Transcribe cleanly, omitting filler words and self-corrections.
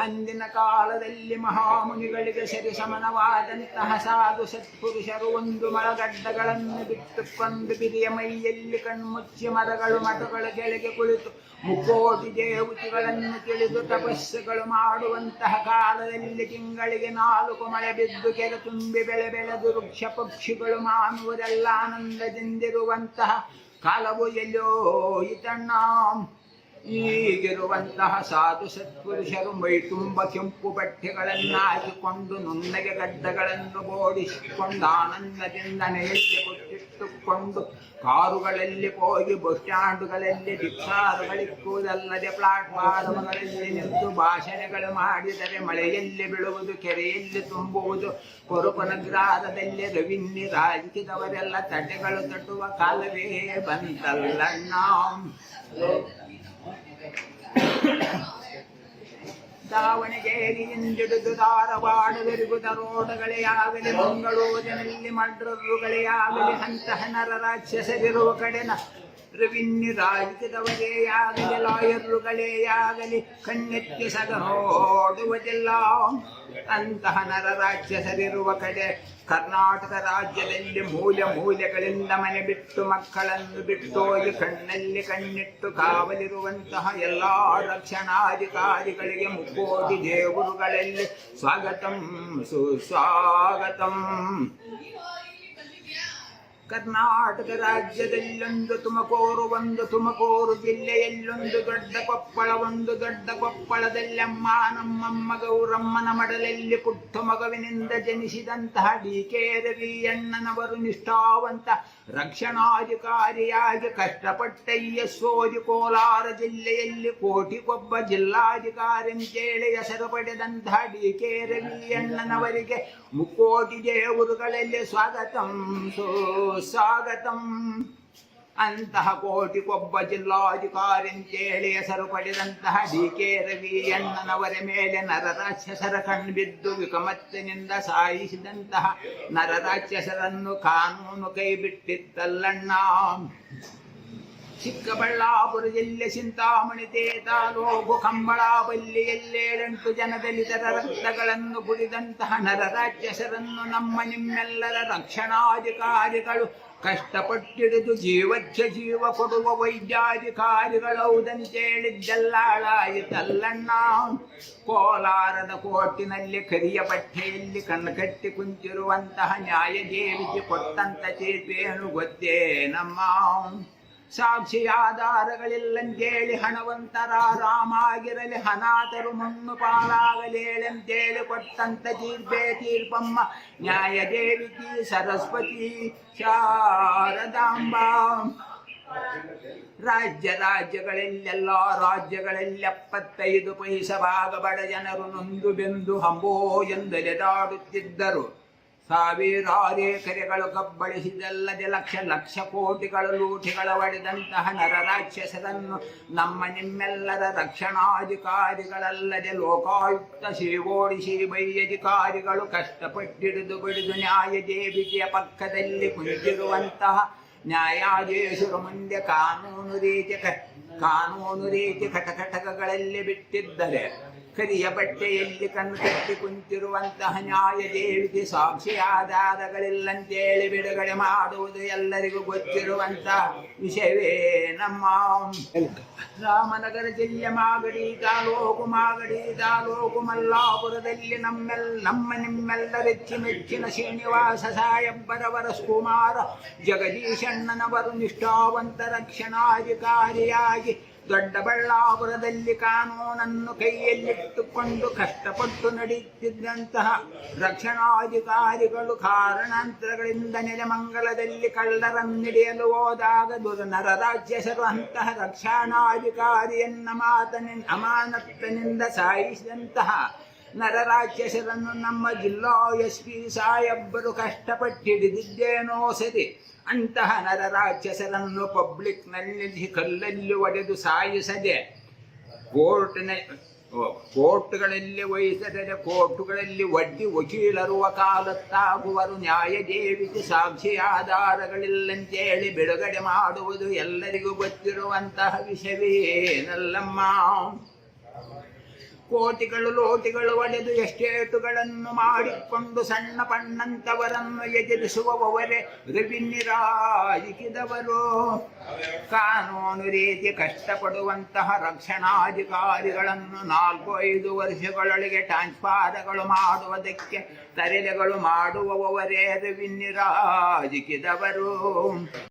ಅಂದಿನ ಕಾಲದಲ್ಲಿ ಮಹಾಮುನಿಗಳಿಗೆ ಸರಿಸಮನವಾದಂತಹ ಸಾಧು ಸತ್ಪುರುಷರು ಒಂದು ಮರಗಡ್ಡಗಳನ್ನು ಬಿಟ್ಟುಕೊಂಡು ಬಿರಿಯ ಮೈಯಲ್ಲಿ ಕಣ್ಮುಚ್ಚಿ ಮರಗಳು ಮಠಗಳ ಕೆಳಗೆ ಕುಳಿತು ಮುಕ್ಕೋಟಿ ದೇವತೆಗಳನ್ನು ತಿಳಿದು ತಪಸ್ಸುಗಳು ಮಾಡುವಂತಹ ಕಾಲದಲ್ಲಿ ತಿಂಗಳಿಗೆ 4 ಮಳೆ ಬಿದ್ದು ಕೆರೆ ತುಂಬಿ ಬೆಳೆ ಬೆಳೆದು ವೃಕ್ಷ ಪಕ್ಷಿಗಳು ಮಾನವರೆಲ್ಲ ಆನಂದದಿಂದಿರುವಂತಹ ಕಾಲವು ಎಲ್ಲೋ ಇತಣ್ಣ. ಈಗಿರುವಂತಹ ಸಾಧು ಸತ್ಪುರುಷರು ಮೈ ತುಂಬ ಕೆಂಪು ಬಟ್ಟೆಗಳನ್ನು ಹಾಕಿಕೊಂಡು ನುಣ್ಣಗೆ ಗಡ್ಡಗಳನ್ನು ಬೋಡಿಸಿಕೊಂಡು ಆನಂದದಿಂದ ನೆಯಲ್ಲಿ ಕೊಟ್ಟಿಟ್ಟುಕೊಂಡು ಕಾರುಗಳಲ್ಲಿ ಹೋಗಿ ಬಸ್ ಸ್ಟ್ಯಾಂಡುಗಳಲ್ಲಿ ರಿಕ್ಷಾರುಗಳಿಕ್ಕುವುದಲ್ಲದೆ ಪ್ಲಾಟ್ಫಾರ್ಮ್ಗಳಲ್ಲಿ ನಿಂತು ಭಾಷಣಗಳು ಮಾಡಿದರೆ ಮಳೆಯಲ್ಲಿ ಬೀಳುವುದು, ಕೆರೆಯಲ್ಲಿ ತುಂಬುವುದು, ಕೊರುಪನಗ್ರಾರದಲ್ಲಿ ರವಿನ್ನಿ ರಾಜಿಸಿದವರೆಲ್ಲ ತಟೆಗಳು ತಟ್ಟುವ ಕಾಲವೇ ಬಂತಲ್ಲಣ್ಣ. ದಾವಣಗೆರೆಯಿಂದಿಡಿದು ಧಾರವಾಡವರೆಗೂ ದರೋಡಗಳೇ ಆಗಲಿ, ಮಂಗಳೂರಿನಲ್ಲಿ ಮಡ್ರರುಗಳೇ ಆಗಲಿ, ಅಂತಹ ನರ ರಾಕ್ಷಸರಿರುವ ಕಡೆನ ರವಿನ್ನಿ ರಾಜಿಸಿದವರೇ ಆಗಲಿ, ಲಾಯರ್ರುಗಳೇ ಆಗಲಿ ಕಣ್ಣೆತ್ತಿ ಸಗ ನೋಡುವುದಿಲ್ಲ. ಅಂತಹ ನರ ರಾಕ್ಷಸರಿರುವ ಕಡೆ ಕರ್ನಾಟಕ ರಾಜ್ಯದಲ್ಲಿ ಮೂಲೆ ಮೂಲೆಗಳಿಂದ ಮನೆ ಬಿಟ್ಟು ಮಕ್ಕಳನ್ನು ಬಿಟ್ಟೋಗಿ ಕಣ್ಣಲ್ಲಿ ಕಣ್ಣಿಟ್ಟು ಕಾವಲಿರುವಂತಹ ಎಲ್ಲ ರಕ್ಷಣಾಧಿಕಾರಿಗಳಿಗೆ ಮುಕ್ಕೋಟಿ ದೇವರುಗಳಲ್ಲಿ ಸ್ವಾಗತಂ ಸುಸ್ವಾಗತಂ. ಕರ್ನಾಟಕ ರಾಜ್ಯದಲ್ಲೊಂದು ತುಮಕೂರು, ಒಂದು ತುಮಕೂರು ಜಿಲ್ಲೆಯಲ್ಲೊಂದು ದೊಡ್ಡ ಕೊಪ್ಪಳ, ಒಂದು ದೊಡ್ಡ ಕೊಪ್ಪಳದಲ್ಲಿ ಅಮ್ಮ ನಮ್ಮಮ್ಮ ಗೌರಮ್ಮನ ಮಡಲಲ್ಲಿ ಪುಟ್ಟ ಮಗುವಿನಿಂದ ಜನಿಸಿದಂತಹ DK ರವಿಯಣ್ಣನವರು ನಿಷ್ಠಾವಂತ ರಕ್ಷಣಾಧಿಕಾರಿಯಾಗಿ ಕಷ್ಟಪಟ್ಟಯ್ಯ ಸೋದಿ ಕೋಲಾರ ಜಿಲ್ಲೆಯಲ್ಲಿ ಕೋಟಿಗೊಬ್ಬ ಜಿಲ್ಲಾಧಿಕಾರಿ ಅಂತೇಳಿ ಹೆಸರು ಪಡೆದಂತಹ DK ರವಿಯಣ್ಣನವರಿಗೆ ಮುಕ್ಕೋಟಿ ದೇವರುಗಳಲ್ಲಿ ಸ್ವಾಗತಂ ಸ್ವಾಗತಂ. ಅಂತಹ ಕೋಟಿಗೊಬ್ಬ ಜಿಲ್ಲಾಧಿಕಾರಿ ಅಂತೇಳಿ ಹೆಸರು ಪಡೆದಂತಹ DK ರವಿಯಣ್ಣನವರ ಮೇಲೆ ನರರಾಕ್ಷಸರ ಕಣ್ಬಿದ್ದು ವಿಕಮತ್ತಿನಿಂದ ಸಾಯಿಸಿದಂತಹ ನರರಾಕ್ಷಸರನ್ನು ಕಾನೂನು ಕೈ ಬಿಟ್ಟಿತ್ತಲ್ಲಣ್ಣ. ಚಿಕ್ಕಬಳ್ಳಾಪುರ ಜಿಲ್ಲೆ ಚಿಂತಾಮಣಿ ತಾಲೂಕು ಕಂಬಳಾಪಲ್ಲಿಯಲ್ಲಿ 7 ಜನ ದಲಿತರ ರಕ್ತಗಳನ್ನು ಕುಡಿದಂತಹ ನರರಾಕ್ಷಸರನ್ನು ನಮ್ಮ ನಿಮ್ಮೆಲ್ಲರ ರಕ್ಷಣಾಧಿಕಾರಿಗಳು ಕಷ್ಟಪಟ್ಟಿಡಿದು ಜೀವಕ್ಕೆ ಜೀವ ಕೊಡುವ ವೈದ್ಯಾಧಿಕಾರಿಗಳೌದಂತೇಳಿದ್ದೆಲ್ಲಾಳಾಯಿತಲ್ಲಣ್ಣ. ಕೋಲಾರದ ಕೋರ್ಟಿನಲ್ಲಿ ಕರಿಯ ಬಟ್ಟೆಯಲ್ಲಿ ಕಣ್ಣು ಕುಂತಿರುವಂತಹ ನ್ಯಾಯದೇವಿಗೆ ಕೊಟ್ಟಂತ ತೀರ್ಪೇನು ಗೊತ್ತೇ ನಮ್ಮ. ಸಾಕ್ಷಿ ಆಧಾರಗಳಿಲ್ಲಂತೇಳಿ ಹಣವಂತರ ರಾಮಾಗಿರಲಿ, ಅನಾಥರು ಮಣ್ಣು ಪಾಲಾಗಲೇಳಂತೇಳಿ ಕೊಟ್ಟಂತ ತೀರ್ಪಮ್ಮ ನ್ಯಾಯದೇವಿಕಿ ಸರಸ್ವತಿ ಶಾರದಾಂಬ. ರಾಜ್ಯಗಳೆಲ್ಲೆಲ್ಲ ರಾಜ್ಯಗಳಲ್ಲಿ 75 ಪೈಸೆ ಭಾಗ ಬಡ ಜನರು ನೊಂದು ಬೆಂದು ಹಂಬೋ ಎಂದಲೆದಾಡುತ್ತಿದ್ದರು. ಸಾವಿರಾರು ಎಕರೆಗಳು ಕಬ್ಬಳಿಸಿದಲ್ಲದೆ ಲಕ್ಷ ಕೋಟಿಗಳು ಲೂಟಿಗಳ ಒಡೆದಂತಹ ನರರಾಕ್ಷಸರನ್ನು ನಮ್ಮ ನಿಮ್ಮೆಲ್ಲರ ರಕ್ಷಣಾಧಿಕಾರಿಗಳಲ್ಲದೆ ಲೋಕಾಯುಕ್ತ ಶ್ರೀಗೋಡಿಸಿ ಬೈಯಧಿಕಾರಿಗಳು ಕಷ್ಟಪಟ್ಟಿಡಿದು ಬಡಿದು ನ್ಯಾಯದೇವಿಕೆಯ ಪಕ್ಕದಲ್ಲಿ ಕುಳಿತಿರುವಂತಹ ನ್ಯಾಯಾಧೀಶರ ಮುಂದೆ ಕಾನೂನು ರೀತಿ ಕಟಕಟಕಗಳಲ್ಲಿ ಬಿಟ್ಟಿದ್ದರೆ ಕರಿಯ ಬಟ್ಟೆಯಲ್ಲಿ ಕಣ್ಣು ಕಟ್ಟಿ ಕುಂತಿರುವಂತಹ ನ್ಯಾಯದೇವಿಗೆ ಸಾಕ್ಷಿ ಆಧಾರಗಳಿಲ್ಲಂತೇಳಿ ಬಿಡುಗಡೆ ಮಾಡುವುದು ಎಲ್ಲರಿಗೂ ಗೊತ್ತಿರುವಂತಹ ವಿಷಯವೇ ನಮ್ಮ. ರಾಮನಗರ ಜಿಲ್ಲೆ ಮಾಗಡಿ ತಾಲೂಕು ಮಲ್ಲಾಪುರದಲ್ಲಿ ನಮ್ಮ ನಿಮ್ಮೆಲ್ಲರೆಚ್ಚಿ ಮೆಚ್ಚಿನ ಶ್ರೀನಿವಾಸ ಸಾಯಬ್ಬರವರ ಕುಮಾರ ಜಗದೀಶಣ್ಣನವರು ನಿಷ್ಠಾವಂತ ರಕ್ಷಣಾಧಿಕಾರಿಯಾಗಿ ದೊಡ್ಡಬಳ್ಳಾಪುರದಲ್ಲಿ ಕಾನೂನನ್ನು ಕೈಯಲ್ಲಿಟ್ಟುಕೊಂಡು ಕಷ್ಟಪಟ್ಟು ನಡೆಯುತ್ತಿದ್ದಂತಹ ರಕ್ಷಣಾಧಿಕಾರಿಗಳು ಕಾರಣಾಂತರಗಳಿಂದ ನೆಲಮಂಗಲದಲ್ಲಿ ಕಳ್ಳರನ್ನಿಡಿಯಲು ಹೋದಾಗ ನರರಾಕ್ಷಸರು ಅಂತಹ ರಕ್ಷಣಾಧಿಕಾರಿಯನ್ನ ಅಮಾನತ್ತಿನಿಂದ ಸಾಯಿಸಿದಂತಹ ನರರಾಕ್ಷಸರನ್ನು ನಮ್ಮ ಜಿಲ್ಲಾ SP ಸಾಯಬ್ಬರು ಕಷ್ಟಪಟ್ಟಿಡಿದ್ದೇನೋ ಸರಿ. ಅಂತಹ ನರರಾಕ್ಷಸರನ್ನು ಪಬ್ಲಿಕ್ನಲ್ಲಿ ಕಲ್ಲಲ್ಲಿ ಒಡೆದು ಸಾಯಿಸದೆ ಕೋರ್ಟ್ಗಳಲ್ಲಿ ವಹಿಸದೆ ಕೋರ್ಟುಗಳಲ್ಲಿ ಒಡ್ಡಿ ವಕೀಲರು ವಕಾಲತ್ತಾಗುವರು. ನ್ಯಾಯದೇವಿಗೆ ಸಾಕ್ಷಿ ಆಧಾರಗಳಿಲ್ಲಂತೇಳಿ ಬಿಡುಗಡೆ ಮಾಡುವುದು ಎಲ್ಲರಿಗೂ ಗೊತ್ತಿರುವಂತಹ ವಿಷಯವೇನಲ್ಲಮ್ಮ. ಕೋಟಿಗಳು ಲೋಟಿಗಳು ಒಡೆದು ಎಸ್ಟೇಟುಗಳನ್ನು ಮಾಡಿಕೊಂಡು ಸಣ್ಣ ಪಣ್ಣಂತವರನ್ನು ಎದುರಿಸುವವರೇ ರವಿನಿರಾಜಿಸಿದವರು. ಕಾನೂನು ರೀತಿ ಕಷ್ಟಪಡುವಂತಹ ರಕ್ಷಣಾಧಿಕಾರಿಗಳನ್ನು 4-5 ವರ್ಷಗಳೊಳಗೆ ಟ್ರಾನ್ಸ್ಫಾರ್ಗಳು ಮಾಡುವುದಕ್ಕೆ ತರಲೆಗಳು ಮಾಡುವವರೇ ರವಿನಿರಾಜಿಸಿದವರು.